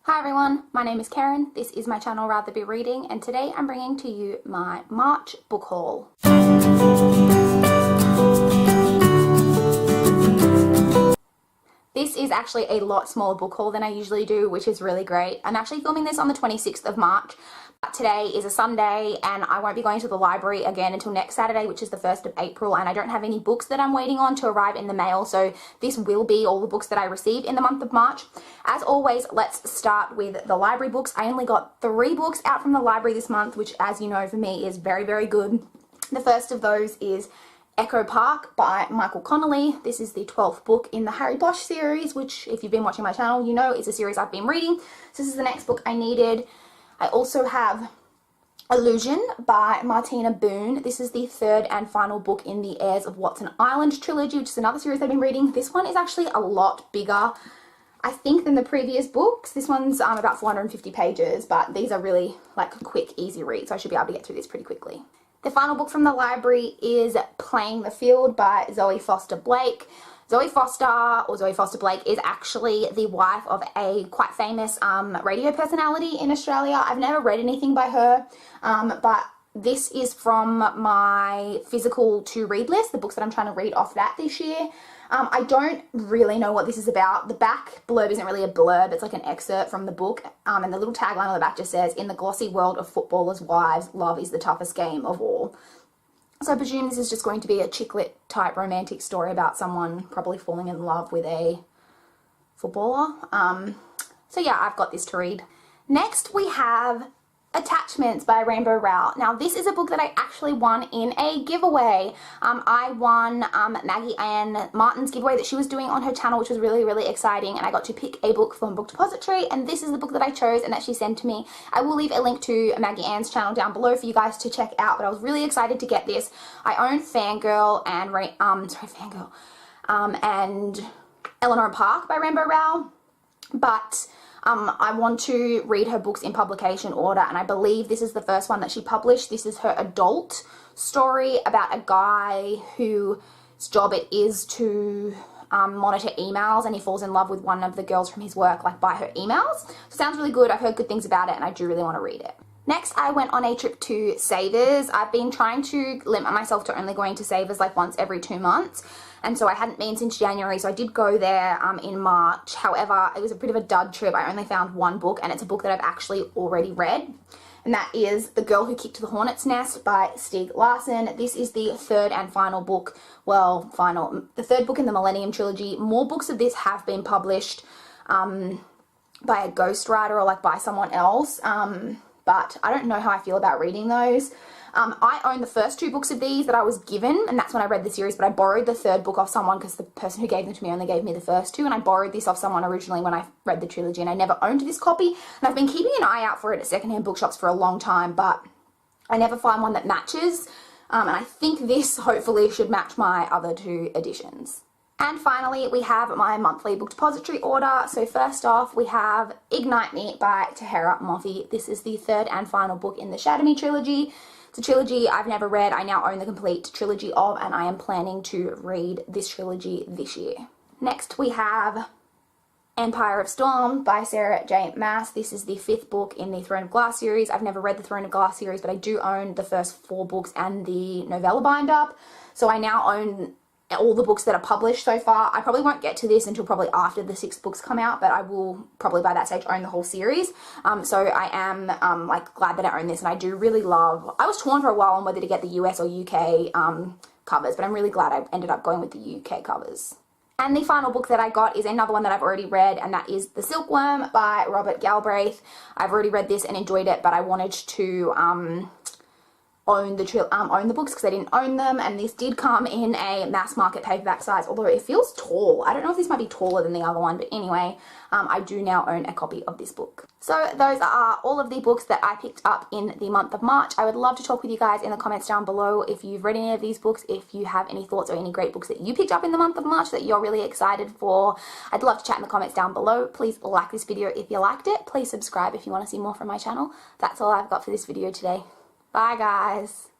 Hi everyone, my name is Karen, this is my channel RatherBeReading, and today I'm bringing to you my March book haul. This is actually a lot smaller book haul than I usually do, which is really great. I'm actually filming this on the 26th of March, but today is a Sunday and I won't be going to the library again until next Saturday, which is the 1st of April, and I don't have any books that I'm waiting on to arrive in the mail, so this will be all the books that I received in the month of March. As always, let's start with the library books. I only got 3 books out from the library this month, which, as you know, for me is very, very good. The first of those is Echo Park by Michael Connolly. This is the 12th book in the Harry Bosch series, which, if you've been watching my channel, you know it's a series I've been reading. So this is the next book I needed. I also have Illusion by Martina Boone. This is the 3rd and final book in the Heirs of Watson Island trilogy, which is another series I've been reading. This one is actually a lot bigger, I think, than the previous books. This one's about 450 pages, but these are really like quick, easy reads, so I should be able to get through this pretty quickly. The final book from the library is Playing the Field by Zoe Foster Blake. Zoe Foster Blake is actually the wife of a quite famous radio personality in Australia. I've never read anything by her, but this is from my physical to read list, the books that I'm trying to read off that this year. I don't really know what this is about. The back blurb isn't really a blurb, it's like an excerpt from the book, and the little tagline on the back just says, "In the glossy world of footballers' wives, love is the toughest game of all." So I presume this is just going to be a chick lit type romantic story about someone probably falling in love with a footballer. So yeah, I've got this to read. Next we have Attachments by Rainbow Rowell. Now this is a book that I actually won in a giveaway. I won Maggie Ann Martin's giveaway that she was doing on her channel, which was really, really exciting, and I got to pick a book from Book Depository, and this is the book that I chose and that she sent to me. I will leave a link to Maggie Ann's channel down below for you guys to check out, but I was really excited to get this. I own Fangirl and Eleanor Park by Rainbow Rowell, but I want to read her books in publication order, and I believe this is the first one that she published. This is her adult story about a guy whose job it is to monitor emails, and he falls in love with one of the girls from his work, like by her emails. So it sounds really good. I've heard good things about it, and I do really want to read it. Next, I went on a trip to Savers. I've been trying to limit myself to only going to Savers like once every 2 months, and so I hadn't been since January, so I did go there in March. However, it was a bit of a dud trip. I only found 1 book, and it's a book that I've actually already read, and that is The Girl Who Kicked the Hornets' Nest by Stieg Larsson. This is the 3rd and final book, the 3rd book in the Millennium Trilogy. More books of this have been published by a ghostwriter or like by someone else, but I don't know how I feel about reading those. I own the first 2 books of these that I was given, and that's when I read the series, but I borrowed the 3rd book off someone because the person who gave them to me only gave me the first 2, and I borrowed this off someone originally when I read the trilogy, and I never owned this copy, and I've been keeping an eye out for it at secondhand bookshops for a long time, but I never find one that matches, and I think this hopefully should match my other 2 editions. And finally, we have my monthly book depository order. So first off, we have Ignite Me by Tahera Moffi. This is the 3rd and final book in the Shatter Me trilogy. It's a trilogy I've never read. I now own the complete trilogy of, and I am planning to read this trilogy this year. Next, we have Empire of Storm by Sarah J. Maas. This is the 5th book in the Throne of Glass series. I've never read the Throne of Glass series, but I do own the first 4 books and the novella bind-up. So I now own all the books that are published so far. I probably won't get to this until probably after the 6 books come out, but I will probably by that stage own the whole series. So I am like glad that I own this, and I do really love, I was torn for a while on whether to get the US or UK covers, but I'm really glad I ended up going with the UK covers. And the final book that I got is another one that I've already read, and that is The Silkworm by Robert Galbraith. I've already read this and enjoyed it, but I wanted to own the books because I didn't own them, and this did come in a mass market paperback size, although it feels tall. I don't know if this might be taller than the other one, but anyway, I do now own a copy of this book. So those are all of the books that I picked up in the month of March. I would love to talk with you guys in the comments down below if you've read any of these books, if you have any thoughts or any great books that you picked up in the month of March that you're really excited for. I'd love to chat in the comments down below. Please like this video if you liked it. Please subscribe if you want to see more from my channel. That's all I've got for this video today. Bye guys.